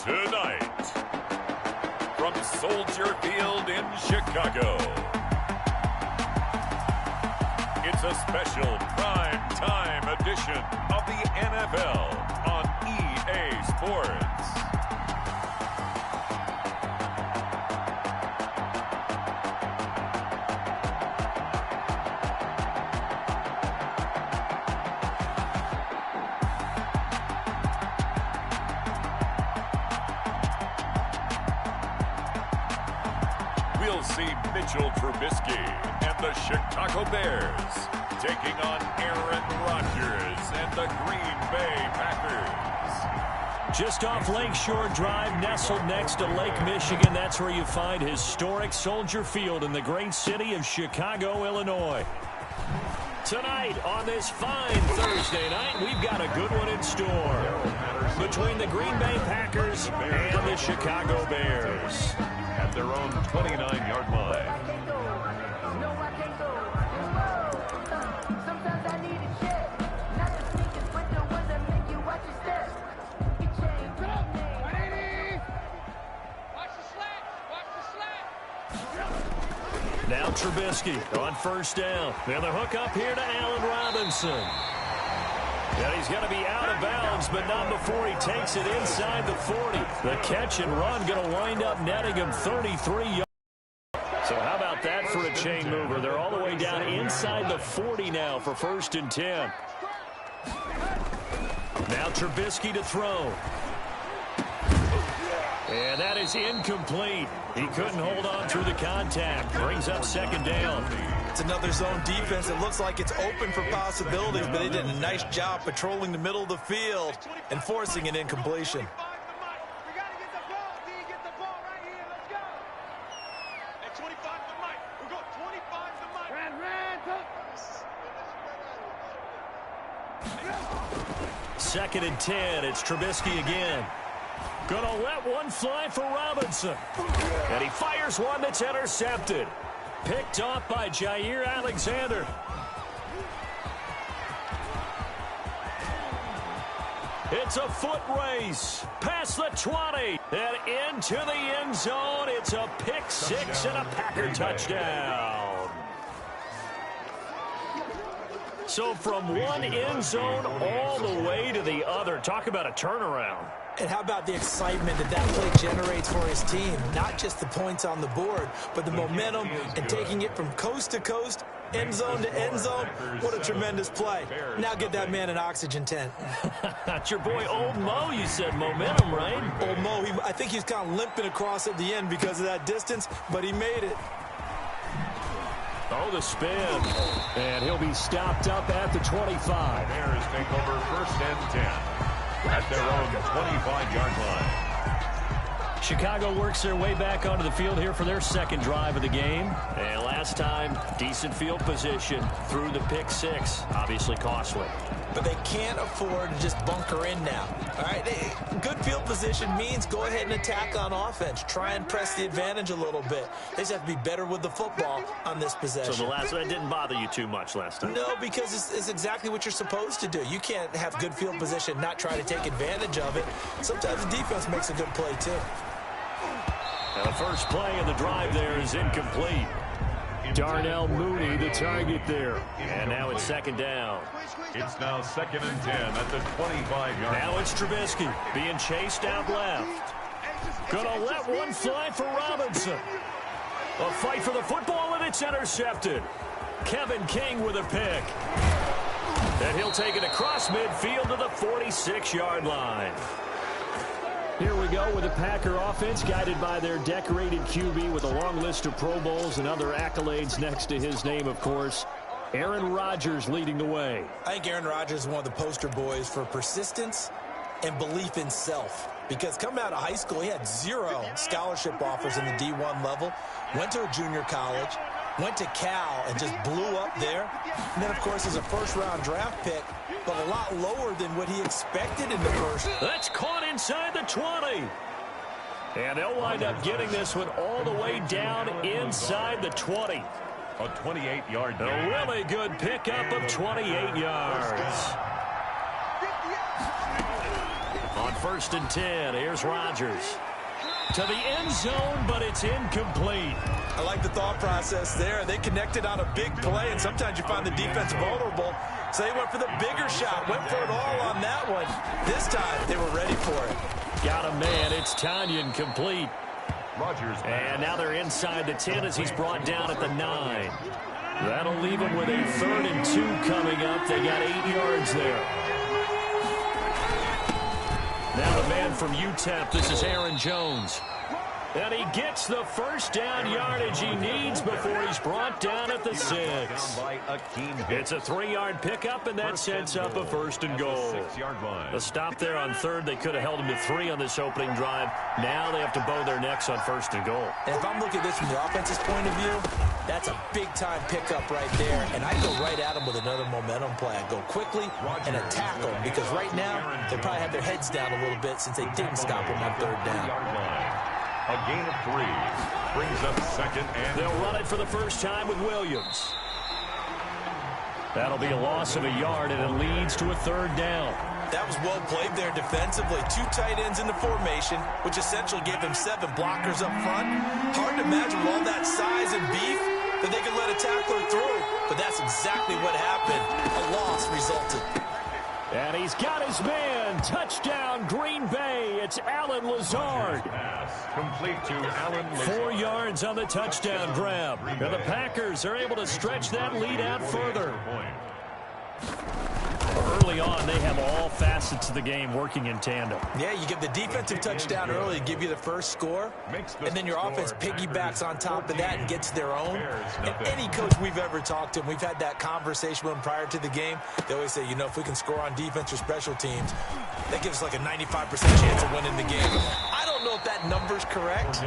Tonight, from Soldier Field in Chicago, it's a special prime time edition of the NFL on EA Sports. We'll see Mitchell Trubisky and the Chicago Bears taking on Aaron Rodgers and the Green Bay Packers. Just off Lakeshore Drive, nestled next to Lake Michigan. That's where you find historic Soldier Field in the great city of Chicago, Illinois. Tonight, on this fine Thursday night, we've got a good one in store between the Green Bay Packers and the Chicago Bears. At their own 29-yard line. Now Trubisky on first down. Now the hook up here to Allen Robinson. And he's going to be out of bounds, but not before he takes it inside the 40. The catch and run going to wind up netting him 33 yards. So how about that for a chain mover? They're all the way down inside the 40 now for 1st and 10. Now Trubisky to throw. And that is incomplete. He couldn't hold on through the contact. Brings up 2nd down. It's another zone defense. It looks like it's open for possibilities, but they did a nice job patrolling the middle of the field and forcing an incompletion. Second and 10. It's Trubisky again. Gonna let one fly for Robinson. And he fires one that's intercepted. Picked off by Jair Alexander. It's a foot race. Past the 20. And into the end zone. It's a pick six and a Packer touchdown. So from one end zone all the way to the other. Talk about a turnaround. And how about the excitement that play generates for his team? Not just the points on the board, but the momentum and taking it from coast to coast, end zone to end zone. What a tremendous play. Now get that man an oxygen tent. That's your boy Old Mo. You said momentum, right? Old Mo, I think he's kind of limping across at the end because of that distance, but he made it. Oh, the spin. And he'll be stopped up at the 25. Bears take over 1st and 10 at their own 25-yard line. Chicago works their way back onto the field here for their 2nd drive of the game. And last time, decent field position through the pick six. Obviously costly. But they can't afford to just bunker in now. All right, good field position means go ahead and attack on offense. Try and press the advantage a little bit. They just have to be better with the football on this possession. So that didn't bother you too much last time? No, because it's exactly what you're supposed to do. You can't have good field position, not try to take advantage of it. Sometimes the defense makes a good play, too. And the first play of the drive there is incomplete. Darnell Mooney, the target there. And now it's 2nd down. It's now 2nd and 10 at the 25-yard line. Now it's Trubisky being chased out left. Gonna let one fly for Robinson. A fight for the football, and it's intercepted. Kevin King with a pick. And he'll take it across midfield to the 46-yard line. Here we go with the Packer offense guided by their decorated QB with a long list of Pro Bowls and other accolades next to his name, of course. Aaron Rodgers leading the way. I think Aaron Rodgers is one of the poster boys for persistence and belief in self. Because coming out of high school, he had 0 scholarship offers in the D1 level. Went to a junior college. Went to Cal and just blew up there. And then, of course, as a first-round draft pick, but a lot lower than what he expected in the first. That's caught inside the 20. And they'll wind up getting this one all the way down inside the 20. A 28-yard gain. A really good pickup of 28 yards. On first and 10. Here's Rodgers. To the end zone, but it's incomplete. I like the thought process there. They connected on a big play, and sometimes you find the defense vulnerable. So they went for the bigger shot, went for it all on that one. This time, they were ready for it. Got a man. It's Tanyan complete. And now they're inside the 10 as he's brought down at the 9. That'll leave him with a 3rd and 2 coming up. They got 8 yards there. Now the man from UTEP, this is Aaron Jones. And he gets the first down yardage he needs before he's brought down at the 6. It's a 3-yard pickup, and that sets up a 1st and goal. A stop there on 3rd. They could have held him to 3 on this opening drive. Now they have to bow their necks on 1st and goal. And if I'm looking at this from the offense's point of view, that's a big-time pickup right there. And I go right at him with another momentum play. I go quickly and attack them because right now they probably have their heads down a little bit since they didn't stop him on 3rd down. A gain of 3 brings up 2nd and... They'll run it for the first time with Williams. That'll be a loss of a yard, and it leads to a 3rd down. That was well played there defensively. 2 tight ends in the formation, which essentially gave them 7 blockers up front. Hard to imagine with all that size and beef that they could let a tackler through. But that's exactly what happened. A loss resulted. And he's got his man. Touchdown, Green Bay. It's Allen Lazard. Complete to Allen Lazard. 4 yards on the touchdown grab. And the Packers are able to stretch that lead out further. Early on, they have all facets of the game working in tandem. Yeah, you give the defensive touchdown early to give you the first score, and then your offense piggybacks on top of that and gets their own. And any coach we've ever talked to, and we've had that conversation with them prior to the game, they always say, you know, if we can score on defense or special teams, that gives us like a 95% chance of winning the game. I don't know if that number's correct,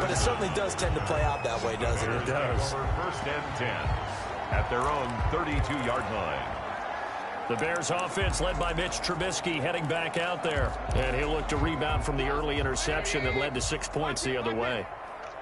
but it certainly does tend to play out that way, doesn't it? It does. First and 10 at their own 32-yard line. The Bears offense led by Mitch Trubisky heading back out there. And he'll look to rebound from the early interception that led to 6 points the other way.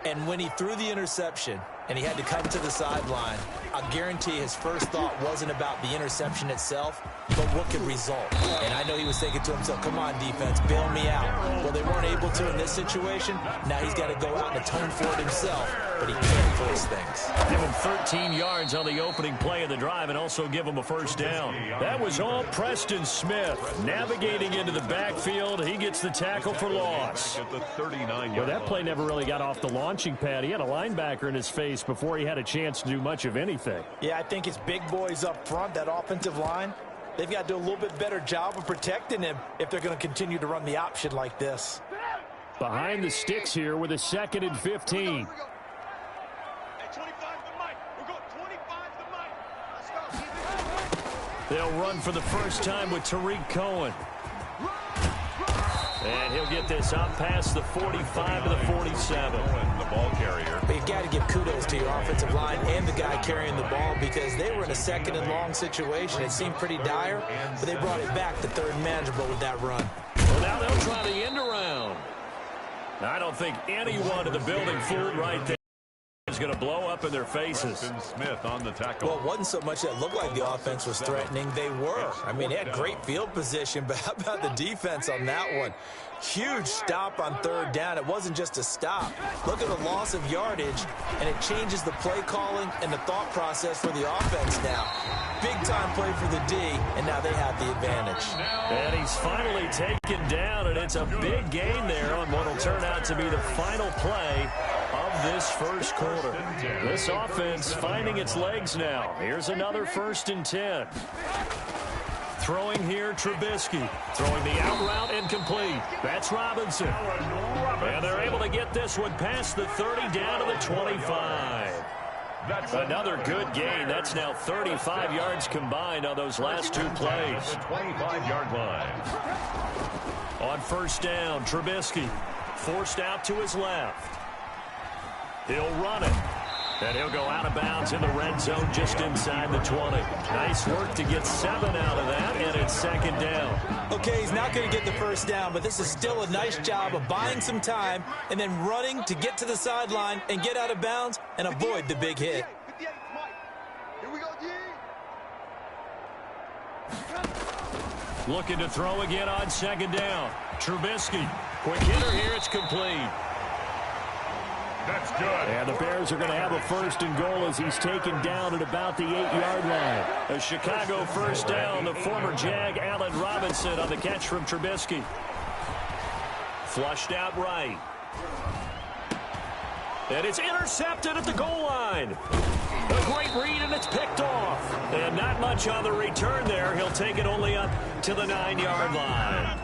And when he threw the interception and he had to come to the sideline, I guarantee his first thought wasn't about the interception itself, but what could result. And I know he was thinking to himself, come on, defense, bail me out. Well, they weren't able to in this situation. Now he's got to go out and atone for it himself, but he can't force things. Give him 13 yards on the opening play of the drive and also give him a first down. That was all Preston Smith. Navigating into the backfield, he gets the tackle for loss. Well, that play never really got off the launching pad. He had a linebacker in his face before he had a chance to do much of anything. Yeah, I think it's big boys up front, that offensive line. They've got to do a little bit better job of protecting him if they're going to continue to run the option like this. Behind the sticks here with a 2nd and 15. They'll run for the first time with Tariq Cohen. And he'll get this up past the 45 to the 47. The ball carrier. But you've got to give kudos to your offensive line and the guy carrying the ball because they were in a 2nd and long situation. It seemed pretty dire, but they brought it back to 3rd and manageable with that run. Well, now they'll try the end around. I don't think anyone in the building fooled right there. Is going to blow up in their faces. Smith on the tackle. Well, it wasn't so much that looked like the offense was threatening. They were. I mean, they had great field position, but how about the defense on that one? Huge stop on 3rd down. It wasn't just a stop. Look at the loss of yardage, and it changes the play calling and the thought process for the offense now. Big-time play for the D, and now they have the advantage. And he's finally taken down, and it's a big gain there on what will turn out to be the final play of this first quarter. This offense finding its legs now. Here's another 1st and 10. Throwing here, Trubisky. Throwing the out route incomplete. That's Robinson. And they're able to get this one past the 30 down to the 25. That's another good gain. That's now 35 yards combined on those last 2 plays. 25-yard line. On 1st down, Trubisky forced out to his left. He'll run it. And he'll go out of bounds in the red zone just inside the 20. Nice work to get 7 out of that, and it's 2nd down. Okay, he's not going to get the first down, but this is still a nice job of buying some time and then running to get to the sideline and get out of bounds and avoid the big hit. Looking to throw again on second down. Trubisky. Quick hitter here. It's complete. That's good. And the Bears are going to have a first and goal as he's taken down at about the 8-yard line. A Chicago first down. The former Jag, Allen Robinson, on the catch from Trubisky. Flushed out right. And it's intercepted at the goal line. A great read, and it's picked off. And not much on the return there. He'll take it only up to the 9-yard line.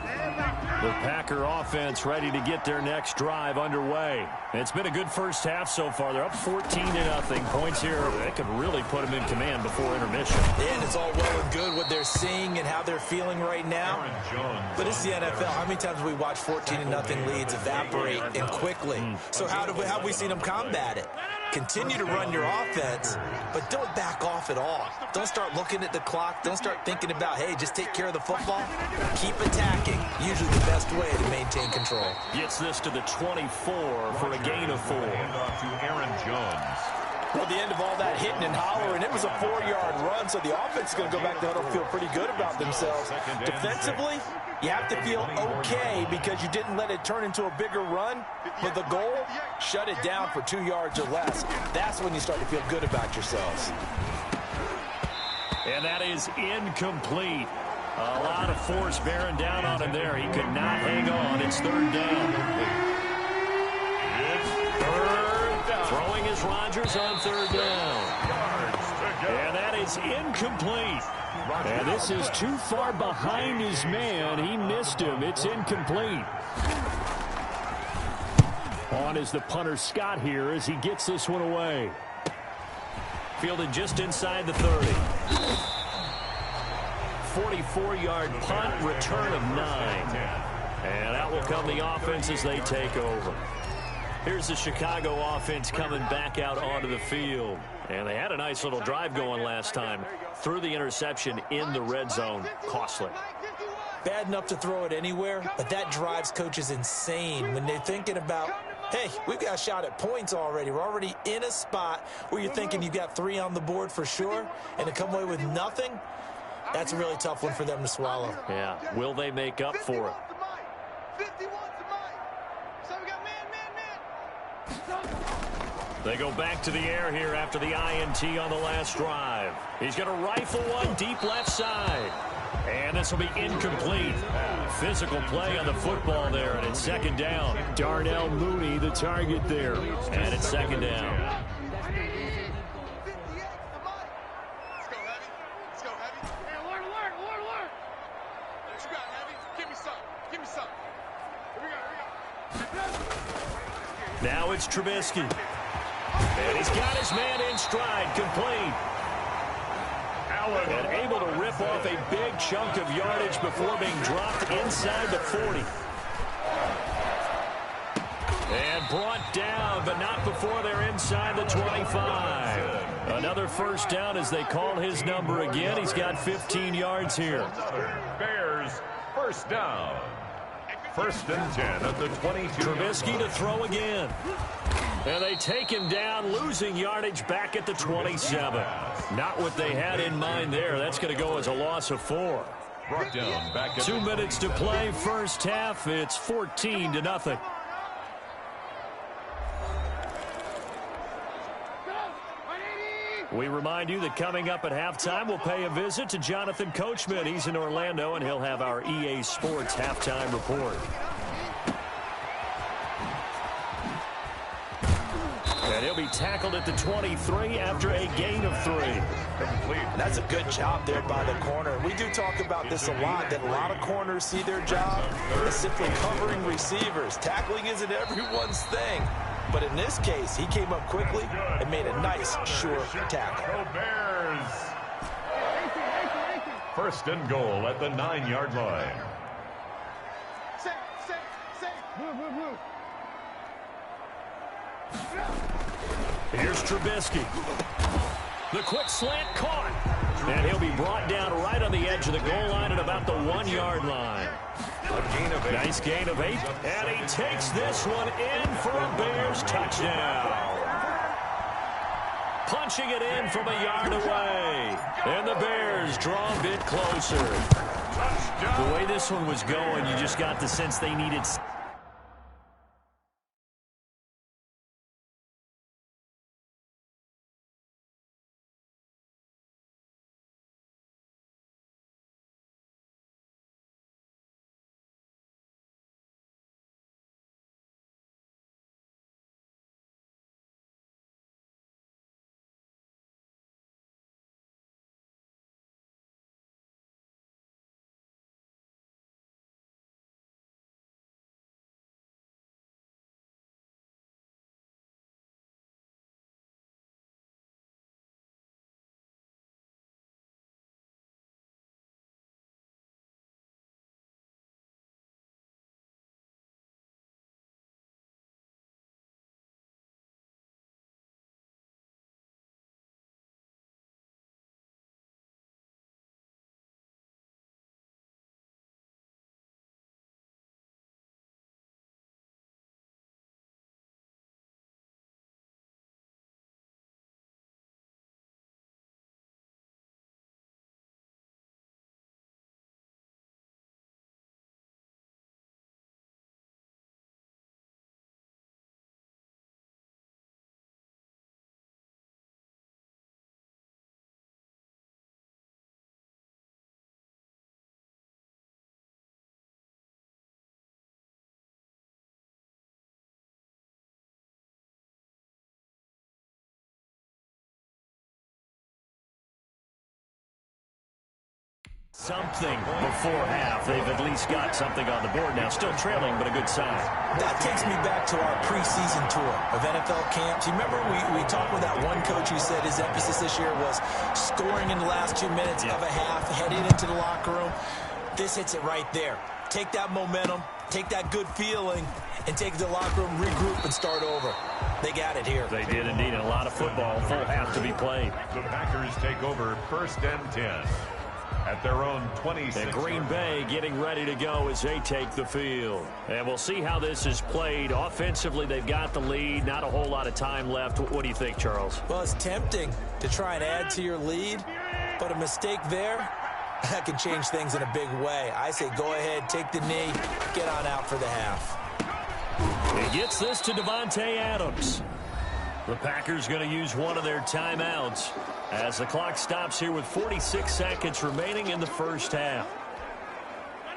The Packer offense ready to get their next drive underway. It's been a good first half so far. They're up 14-0. Points here that could really put them in command before intermission. And it's all well and good what they're seeing and how they're feeling right now. But it's the NFL. How many times have we watched 14-0 leads evaporate and quickly? So how have we seen them combat it? Continue to run your offense, but don't back off at all. Don't start looking at the clock. Don't start thinking about, hey, just take care of the football. Keep attacking. Usually the best way to maintain control. Gets this to the 24 for a gain of 4. Handoff to Aaron Jones. Well, the end of all that hitting and hollering, it was a 4-yard run, so the offense is going to go back to huddle, feel pretty good about themselves. Defensively, you have to feel okay because you didn't let it turn into a bigger run, but the goal, shut it down for 2 yards or less. That's when you start to feel good about yourselves. And that is incomplete. A lot of force bearing down on him there. He could not hang on. It's third down. It's third down. Throwing is Rodgers on third down. And that is incomplete. And this is too far behind his man. He missed him. It's incomplete. On is the punter Scott here as he gets this one away. Fielded just inside the 30. 44-yard punt, return of 9. And out will come the offense as they take over. Here's the Chicago offense coming back out onto the field. And they had a nice little drive going last time. Threw the interception in the red zone. Costly. Bad enough to throw it anywhere, but that drives coaches insane when they're thinking about, hey, we've got a shot at points already. We're already in a spot where you're thinking you've got 3 on the board for sure, and to come away with nothing, that's a really tough one for them to swallow. Yeah, will they make up for it? They go back to the air here after the INT on the last drive. He's going to rifle one deep left side. And this will be incomplete. Physical play on the football there, and it's second down. Darnell Mooney, the target there. And it's second down. Now it's Trubisky. And he's got his man in stride, complete. And able to rip off a big chunk of yardage before being dropped inside the 40. And brought down, but not before they're inside the 25. Another first down as they call his number again. He's got 15 yards here. Bears first down. First and 10 at the 22. Trubisky to throw again. And they take him down, losing yardage back at the 27. Not what they had in mind there. That's going to go as a loss of 4. Brought down back at 2 minutes to play first half. It's 14-0. We remind you that coming up at halftime, we'll pay a visit to Jonathan Coachman. He's in Orlando, and he'll have our EA Sports halftime report. And he'll be tackled at the 23 after a gain of 3. That's a good job there by the corner. We do talk about this a lot, that a lot of corners see their job as simply covering receivers. Tackling isn't everyone's thing. But in this case, he came up quickly and made a nice, sure tackle. Bears. First and goal at the 9-yard line. Here's Trubisky. The quick slant caught. And he'll be brought down right on the edge of the goal line at about the 1-yard line. A gain of 8. Nice gain of 8. And he takes this one in for a Bears touchdown. Punching it in from a yard away. And the Bears draw a bit closer. Touchdown. The way this one was going, you just got the sense they needed... something before half. They've at least got something on the board now. Still trailing, but a good sign. That takes me back to our preseason tour of NFL camps. You remember we talked with that one coach who said his emphasis this year was scoring in the last 2 minutes of a half, heading into the locker room. This hits it right there. Take that momentum, take that good feeling, and take it to the locker room, regroup, and start over. They got it here. They did indeed. A lot of football, full half to be played. The Packers take over 1st and 10 at their own 26. And Green Bay getting ready to go as they take the field. And we'll see how this is played. Offensively, they've got the lead. Not a whole lot of time left. What do you think, Charles? Well, it's tempting to try and add to your lead, but a mistake there, that can change things in a big way. I say go ahead, take the knee, get on out for the half. He gets this to Davante Adams. The Packers going to use one of their timeouts as the clock stops here with 46 seconds remaining in the first half.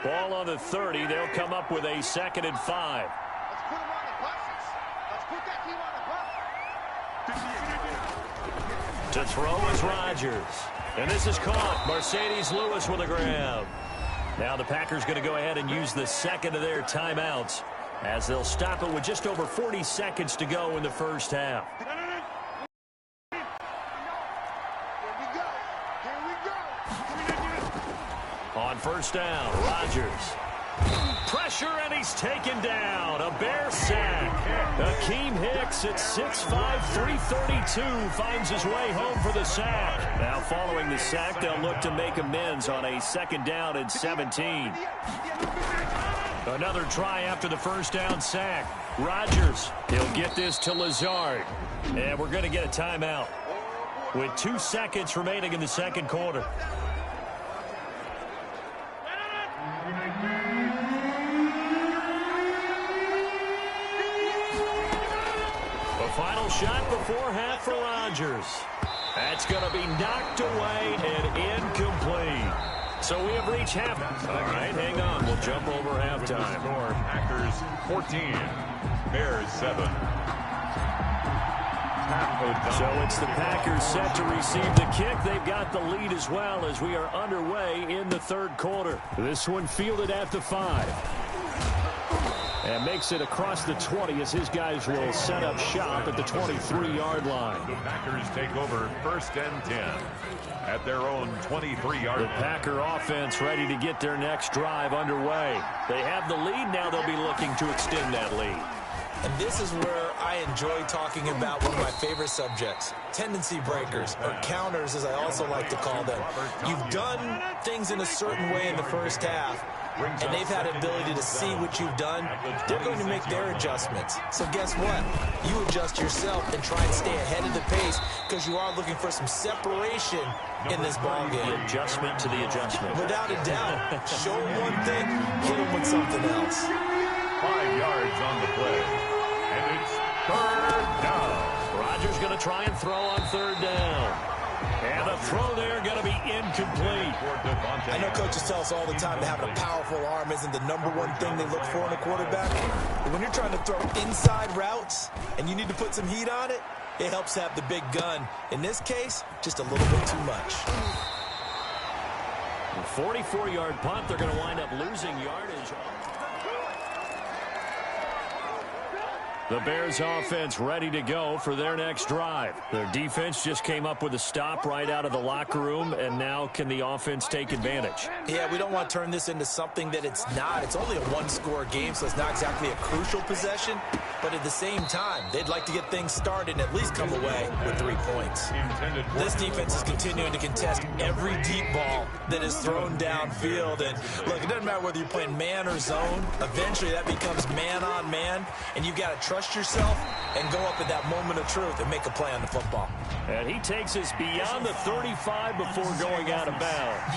Ball on the 30. They'll come up with a 2nd and 5. Let's put them on the buses. Let's put that team on the bus. To throw is Rodgers. And this is caught. Mercedes Lewis with a grab. Now the Packers going to go ahead and use the 2nd of their timeouts as they'll stop it with just over 40 seconds to go in the first half. On first down, Rodgers. Pressure, and he's taken down. A Bear sack. Akeem Hicks at 6'5", 332 finds his way home for the sack. Now following the sack, they'll look to make amends on a 2nd down and 17. Another try after the first down sack. Rodgers, he'll get this to Lazard. And we're going to get a timeout with 2 seconds remaining in the second quarter. The final shot before half for Rodgers. That's going to be knocked away and incomplete. So we have reached half. All right, hang on. We'll jump over halftime. Score, Packers 14, Bears 7. So it's the Packers set to receive the kick. They've got the lead as well as we are underway in the 3rd quarter. This one fielded at the 5. And makes it across the 20 as his guys will set up shop at the 23-yard line. The Packers take over 1st and 10 at their own 23-yard line. The Packer offense ready to get their next drive underway. They have the lead. Now they'll be looking to extend that lead. And this is where I enjoy talking about one of my favorite subjects, tendency breakers, or counters as I also like to call them. You've done things in a certain way in the first half, and they've had the ability to see what you've done. They're going to make their adjustments. So guess what? You adjust yourself and try and stay ahead of the pace because you are looking for some separation in this ball game. The adjustment to the adjustment. Without a doubt. Show them one thing, hit them with something else. 5 yards on the play. And it's third down. Rodgers going to try and throw on third down. And the throw there going to be incomplete. I know coaches tell us all the time that having a powerful arm isn't the #1 thing they look for in a quarterback. But when you're trying to throw inside routes and you need to put some heat on it, it helps have the big gun. In this case, just a little bit too much. 44-yard punt. They're going to wind up losing yardage. The Bears offense ready to go for their next drive. Their defense just came up with a stop right out of the locker room, and now can the offense take advantage? Yeah, we don't want to turn this into something that it's not. It's only a one-score game, so it's not exactly a crucial possession. But at the same time, they'd like to get things started and at least come away with 3 points. This defense is continuing to contest every deep ball that is thrown downfield. And look, it doesn't matter whether you're playing man or zone. Eventually, that becomes man-on-man, and you've got to trust yourself and go up at that moment of truth and make a play on the football. And he takes us beyond the 35 before going out of bounds.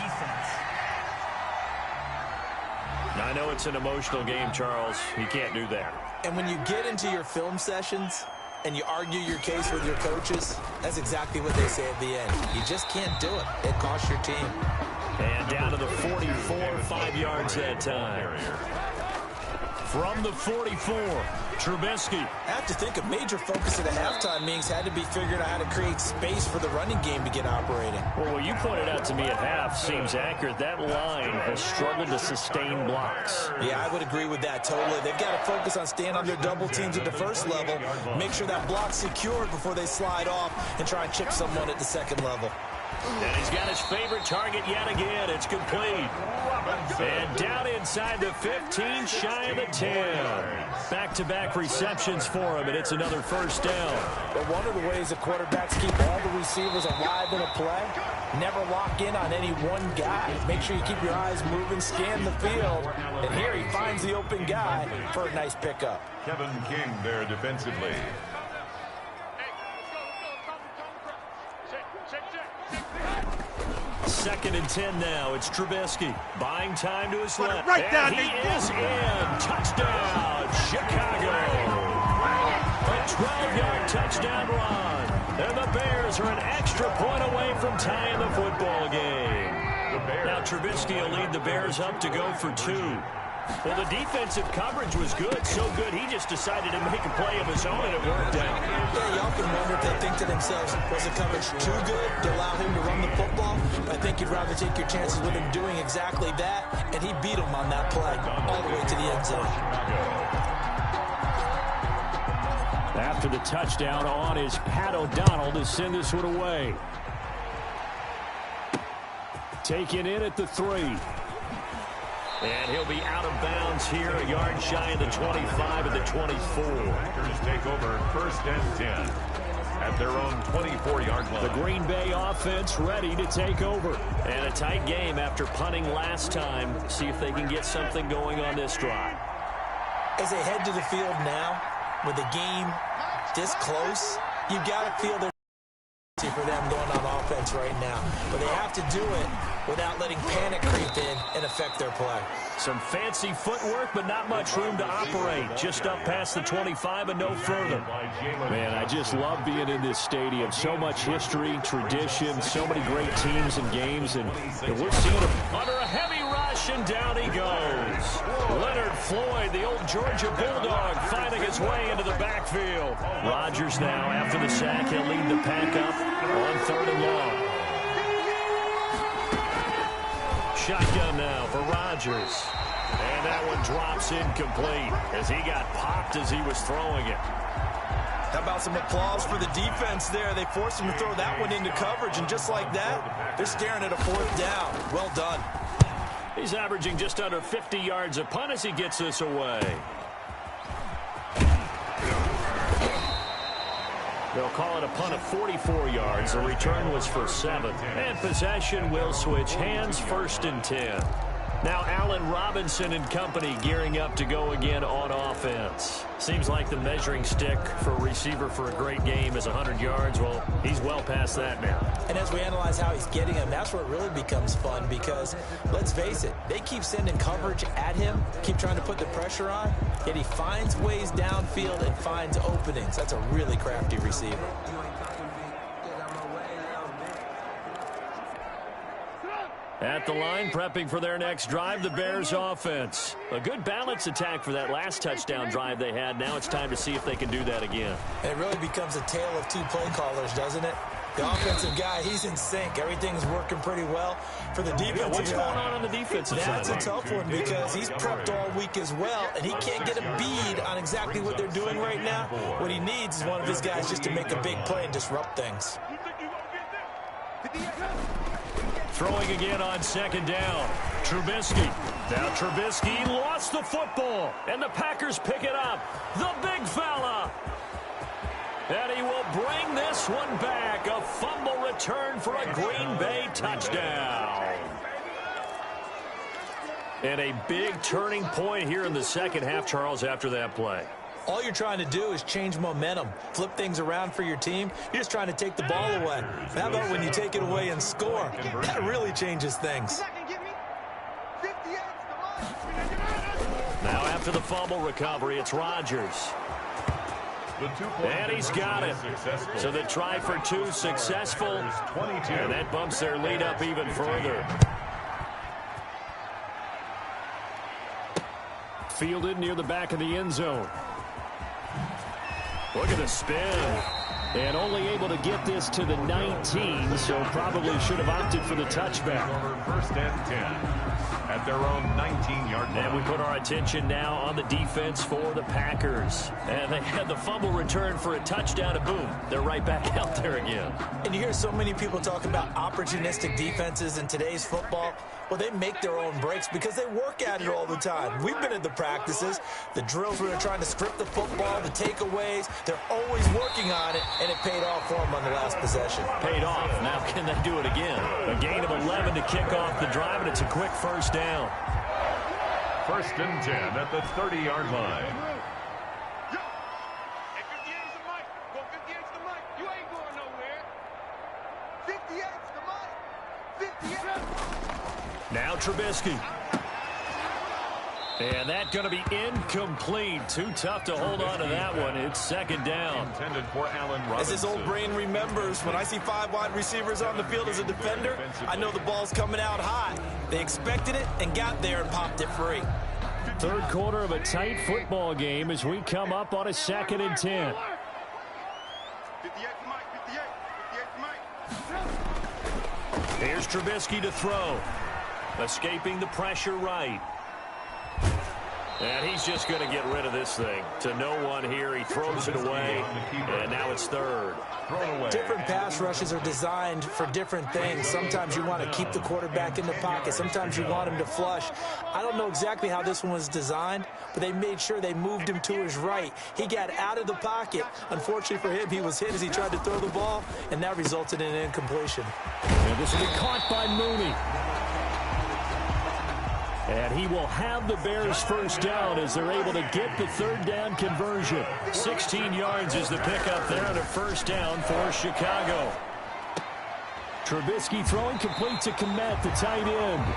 I know it's an emotional game, Charles. He can't do that. And when you get into your film sessions and you argue your case with your coaches, that's exactly what they say at the end. You just can't do it. It costs your team. And down to the 44, 5 yards that time. From the 44, Trubisky. I have to think a major focus at the halftime meetings had to be figuring out how to create space for the running game to get operating. Well, what you pointed out to me at half seems accurate. That line has struggled to sustain blocks. Yeah, I would agree with that totally. They've got to focus on staying on their double teams at the first level, make sure that block's secured before they slide off and try and chip someone at the second level. And he's got his favorite target yet again. It's complete. And down inside the 15, shy of the 10. Back-to-back receptions for him, and it's another first down. But one of the ways the quarterbacks keep all the receivers alive in a play, never lock in on any one guy. Make sure you keep your eyes moving, scan the field. And here he finds the open guy for a nice pickup. Kevin King there defensively. Second and 10 now. It's Trubisky buying time to his left. Right down, and he is in. Touchdown, Chicago. A 12-yard touchdown run. And the Bears are an extra point away from tying the football game. Now Trubisky will lead the Bears up to go for 2. Well, the defensive coverage was good, so good he just decided to make a play of his own, and it worked out. Yeah, y'all can wonder if they think to themselves, was the coverage too good to allow him to run the football? I think you'd rather take your chances with him doing exactly that, and he beat him on that play all the way to the end zone. After the touchdown on is Pat O'Donnell to send this one away. Taken in at the 3. And he'll be out of bounds here, a yard shy of the 25 and the 24. Packers take over first and 10 at their own 24-yard line. The Green Bay offense ready to take over. And a tight game after punting last time. See if they can get something going on this drive. As they head to the field now, with the game this close, you've got to feel their for them going on offense right now. But they have to do it without letting panic creep in and affect their play. Some fancy footwork, but not much room to operate. Just up past the 25 and no further. Man, I just love being in this stadium. So much history, tradition, so many great teams and games. And we're seeing him under a heavy rush, and down he goes. Leonard Floyd, the old Georgia Bulldog, finding his way into the backfield. Rodgers now, after the sack, he'll lead the pack up on 3rd and long. Shotgun now for Rodgers. And that one drops incomplete as he got popped as he was throwing it. How about some applause for the defense there? They forced him to throw that one into coverage, and just like that, they're staring at a 4th down. Well done. He's averaging just under 50 yards a punt as he gets this away. They'll call it a punt of 44 yards. The return was for 7. And possession will switch hands, 1st and 10. Now Allen Robinson and company gearing up to go again on offense. Seems like the measuring stick for a receiver for a great game is 100 yards. Well, he's well past that now. And as we analyze how he's getting them, that's where it really becomes fun because, let's face it, they keep sending coverage at him, keep trying to put the pressure on, yet he finds ways downfield and finds openings. That's a really crafty receiver. At the line, prepping for their next drive, the Bears offense. A good balance attack for that last touchdown drive they had. Now it's time to see if they can do that again. And it really becomes a tale of two play callers, doesn't it? The offensive guy, he's in sync. Everything's working pretty well. For the defensive guy, what's going on the defensive side? That's a tough one because he's prepped all week as well, and he can't get a bead on exactly what they're doing right now. What he needs is one of his guys just to make a big play and disrupt things. Throwing again on 2nd down. Trubisky. Now Trubisky lost the football, and the Packers pick it up. The big fella. And he will bring this one back. A fumble return for a Green Bay touchdown. And a big turning point here in the second half, Charles, after that play. All you're trying to do is change momentum, flip things around for your team. You're just trying to take the ball away. How about when you take it away and score? That really changes things. Now after the fumble recovery, it's Rodgers. And he's got it. So the try for 2 successful. And that bumps their lead up even further. Fielded near the back of the end zone. Look at the spin. And only able to get this to the 19, so probably should have opted for the touchback. 1st and 10 at their own 19-yard line. And we put our attention now on the defense for the Packers. And they had the fumble return for a touchdown, and boom, they're right back out there again. And you hear so many people talk about opportunistic defenses in today's football. Well, they make their own breaks because they work at it all the time. We've been at the practices, the drills where they're trying to script the football, the takeaways. They're always working on it, and it paid off for them on the last possession. Paid off. Now can they do it again? A gain of 11 to kick off the drive, and it's a quick 1st down. 1st and 10 at the 30-yard line. Now Trubisky. And that's going to be incomplete. Too tough to hold on to that one. It's 2nd down. Intended for Allen Robinson. As his old brain remembers, when I see 5 wide receivers on the field as a defender, I know the ball's coming out hot. They expected it and got there and popped it free. 3rd quarter of a tight football game as we come up on a 2nd and 10. Here's Trubisky to throw. Escaping the pressure right. And he's just going to get rid of this thing. To no one here. He throws it away. And now it's 3rd. Different pass rushes are designed for different things. Sometimes you want to keep the quarterback in the pocket. Sometimes you want him to flush. I don't know exactly how this one was designed, but they made sure they moved him to his right. He got out of the pocket. Unfortunately for him, he was hit as he tried to throw the ball, and that resulted in an incompletion. And this will be caught by Mooney. And he will have the Bears 1st down as they're able to get the 3rd down conversion. 16 yards is the pickup there on a 1st down for Chicago. Trubisky throwing complete to Kmet, the tight end.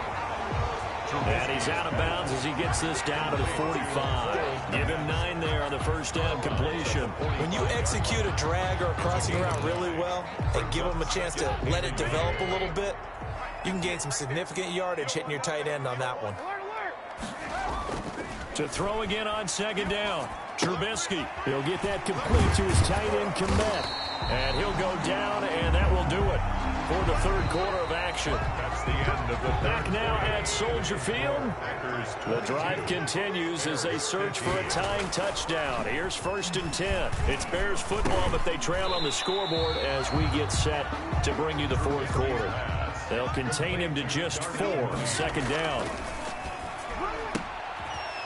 And he's out of bounds as he gets this down to the 45. Give him 9 there on the 1st down completion. When you execute a drag or a crossing route really well and give him a chance to let it develop a little bit, you can gain some significant yardage hitting your tight end on that one. To throw again on 2nd down. Trubisky. He'll get that complete to his tight end, Kmet. And he'll go down, and that will do it for the 3rd quarter of action. That's the end of the Back now at Soldier Field. The drive continues as they search for a tying touchdown. Here's 1st and 10. It's Bears football, but they trail on the scoreboard as we get set to bring you the 4th quarter. They'll contain him to just 4. 2nd down.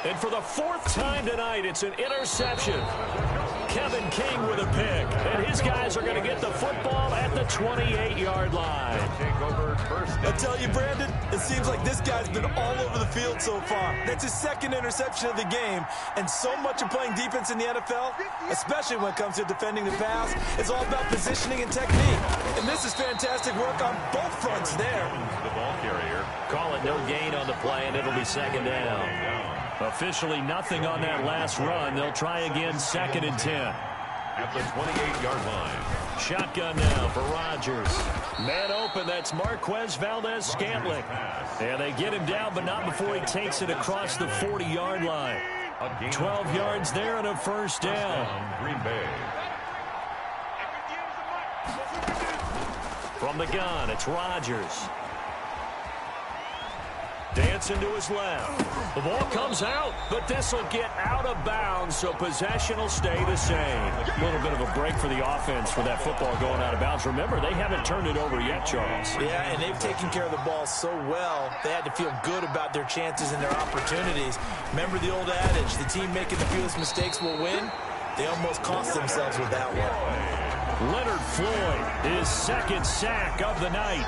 And for the 4th time tonight, it's an interception. Kevin King with a pick. And his guys are going to get the football at the 28-yard line. I tell you, Brandon, it seems like this guy's been all over the field so far. That's his second interception of the game. And so much of playing defense in the NFL, especially when it comes to defending the pass, is all about positioning and technique. And this is fantastic work on both fronts there. The ball carrier. Call it no gain on the play, and it'll be second down. Officially nothing on that last run. They'll try again, second and 10. At the 28-yard line. Shotgun now for Rodgers. Man open, that's Marquez Valdez-Scantling. And they get him down, but not before he takes it across the 40-yard line. 12 yards there and a first down. Green Bay. From the gun, it's Rodgers. Dancing to his left. The ball comes out, but this will get out of bounds, so possession will stay the same. A little bit of a break for the offense for that football going out of bounds. Remember, they haven't turned it over yet, Charles. Yeah, and they've taken care of the ball so well, they had to feel good about their chances and their opportunities. Remember the old adage, the team making the fewest mistakes will win? They almost cost themselves with that one. Leonard Floyd, his second sack of the night.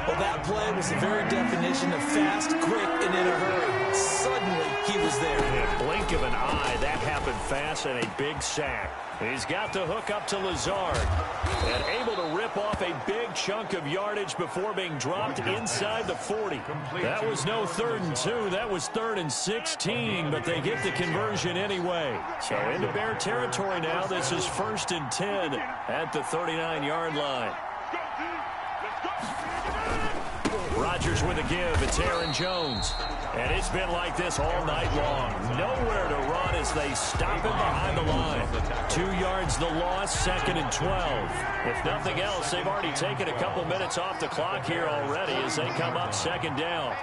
Well, that play was the very definition of fast, quick, and in a hurry. Suddenly, he was there. In a blink of an eye, that happened fast and a big sack. He's got the hook up to Lazard and able to rip off a big chunk of yardage before being dropped inside the 40. That was no 3rd and 2. That was 3rd and 16, but they get the conversion anyway. So into Bear territory now. This is 1st and 10 at the 39-yard line. Rodgers with a give. It's Aaron Jones. And it's been like this all night long. Nowhere to run as they stop him behind the line. 2 yards the loss, 2nd and 12. If nothing else, they've already taken a couple minutes off the clock here already as they come up 2nd down.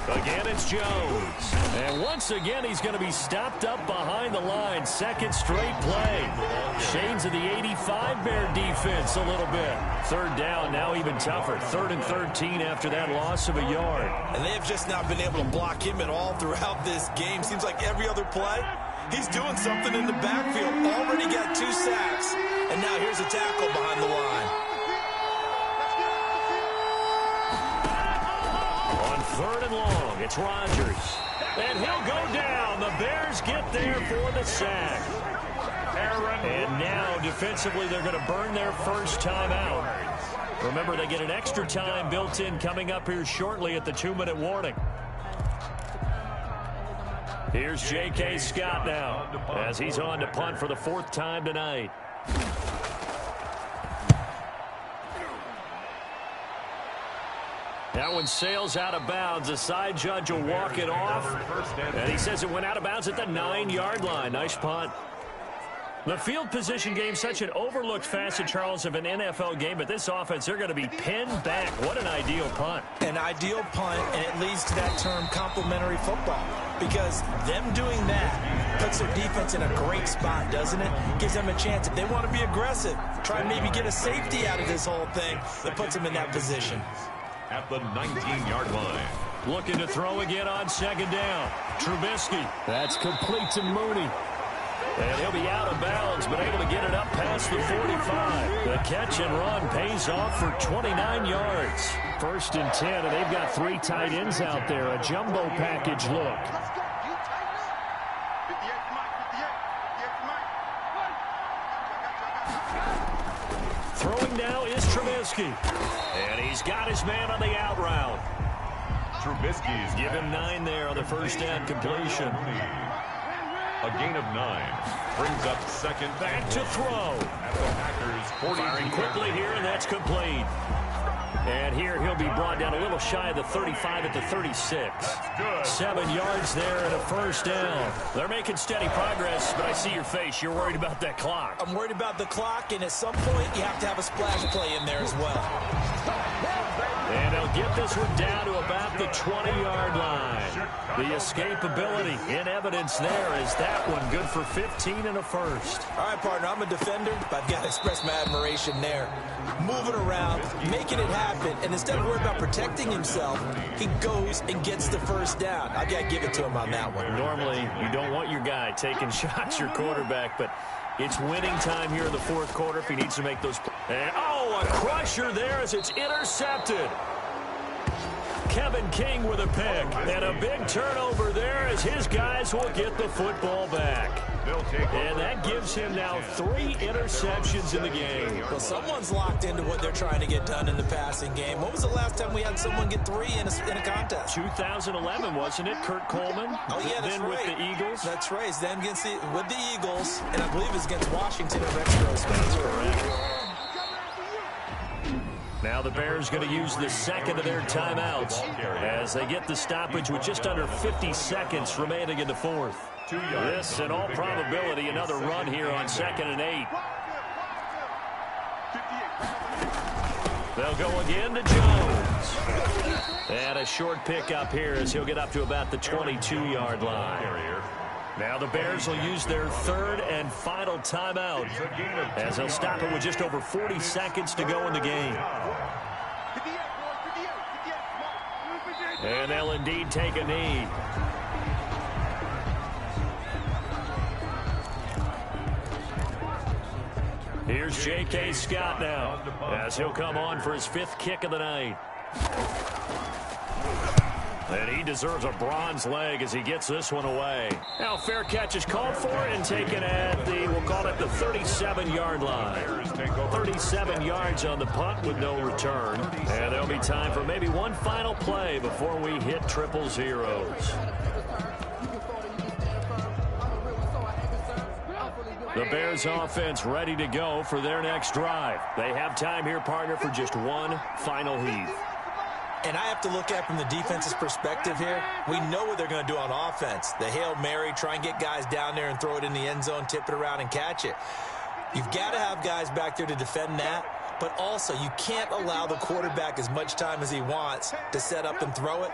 Again, it's Jones. And once again, he's going to be stopped up behind the line. 2nd straight play. Shades of the 85 Bear defense a little bit. 3rd down, now even tougher. 3rd and 13 after that loss of a yard. And they have just not been able to block him at all throughout this game. Seems like every other play, he's doing something in the backfield. Already got 2 sacks. And now here's a tackle behind the line. 3rd and long, it's Rodgers. And he'll go down. The Bears get there for the sack. And now, defensively, they're going to burn their first time out. Remember, they get an extra time built in coming up here shortly at the 2-minute warning. Here's J.K. Scott now as he's on to punt for the 4th time tonight. That one sails out of bounds. The side judge will walk it off. And he says it went out of bounds at the 9-yard line. Nice punt. The field position game, such an overlooked facet, Charles, of an NFL game. But this offense, they're going to be pinned back. What an ideal punt. An ideal punt, and it leads to that term complementary football. Because them doing that puts their defense in a great spot, doesn't it? Gives them a chance. If they want to be aggressive, try and maybe get a safety out of this whole thing, that puts them in that position. At the 19-yard line. Looking to throw again on 2nd down. Trubisky. That's complete to Mooney. And he'll be out of bounds, but able to get it up past the 45. The catch and run pays off for 29 yards. 1st and 10, and they've got 3 tight ends out there. A jumbo package look. Throwing now is Trubisky. And he's got his man on the out route. Trubisky's Give him 9 there on the first down completion. A gain of 9. Brings up 2nd. Back to throw. At the Packers 40. Firing quickly here, and that's complete. And here he'll be brought down a little shy of the 35 at the 36. 7 yards there and a first down. They're making steady progress, but I see your face. You're worried about that clock. I'm worried about the clock, and at some point you have to have a splash play in there as well. And they'll They'll get this one down to about the 20-yard line. The escapability in evidence there is that one good for 15 and a first. All right, partner, I'm a defender, but I've got to express my admiration there. Moving around, making it happen, and instead of worrying about protecting himself, he goes and gets the first down. I've got to give it to him on that one. Normally, you don't want your guy taking shots, your quarterback, but it's winning time here in the fourth quarter if he needs to make those. And, oh, a crusher there as it's intercepted. Kevin King with a pick, and a big turnover there as his guys will get the football back. And that gives him now 3 interceptions in the game. Well, someone's locked into what they're trying to get done in the passing game. When was the last time we had someone get 3 in a contest? 2011, wasn't it? Kurt Coleman? Oh, yeah, that's then right. With the Eagles? That's right. Then with the Eagles, and I believe it's against Washington and Rex Grossman. That's correct. Now the Bears going to use the second of their timeouts as they get the stoppage with just under 50 seconds remaining in the fourth. This, in all probability, another run here on 2nd and 8. They'll go again to Jones. And a short pickup here as he'll get up to about the 22-yard line. Now the Bears will use their 3rd and final timeout as they'll stop it with just over 40 seconds to go in the game. And they'll indeed take a knee. Here's J.K. Scott now as he'll come on for his 5th kick of the night. And he deserves a bronze leg as he gets this one away. Now fair catch is called for and taken at the, we'll call it the 37-yard line. 37 yards on the punt with no return. And there'll be time for maybe one final play before we hit triple zeros. The Bears offense ready to go for their next drive. They have time here, partner, for just one final heave. And I have to look at it from the defense's perspective here. We know what they're going to do on offense. The Hail Mary, try and get guys down there and throw it in the end zone, tip it around and catch it. You've got to have guys back there to defend that, but also you can't allow the quarterback as much time as he wants to set up and throw it.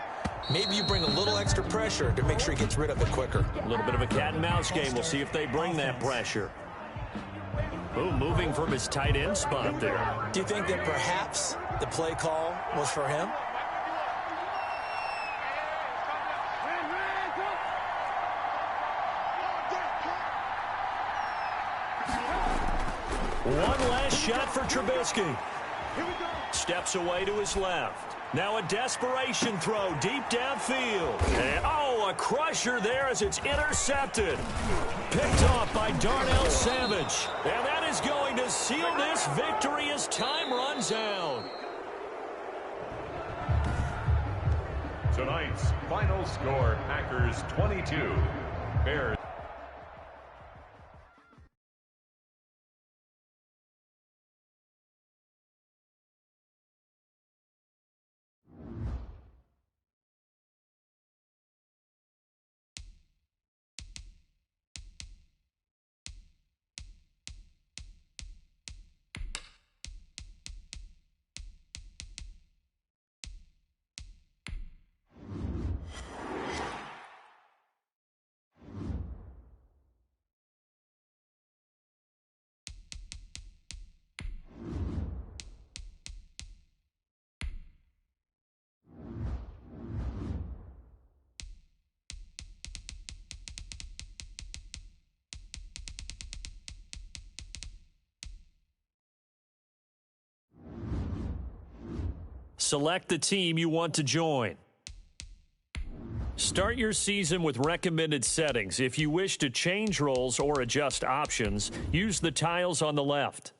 Maybe you bring a little extra pressure to make sure he gets rid of it quicker. A little bit of a cat and mouse game. We'll see if they bring that pressure. Ooh, moving from his tight end spot there. Do you think that perhaps the play call was for him? One last shot for Trubisky. Steps away to his left. Now a desperation throw deep downfield. And, oh, a crusher there as it's intercepted. Picked off by Darnell Savage. And that is going to seal this victory as time runs out. Tonight's final score, Packers 22, Bears. Select the team you want to join. Start your season with recommended settings. If you wish to change roles or adjust options, use the tiles on the left.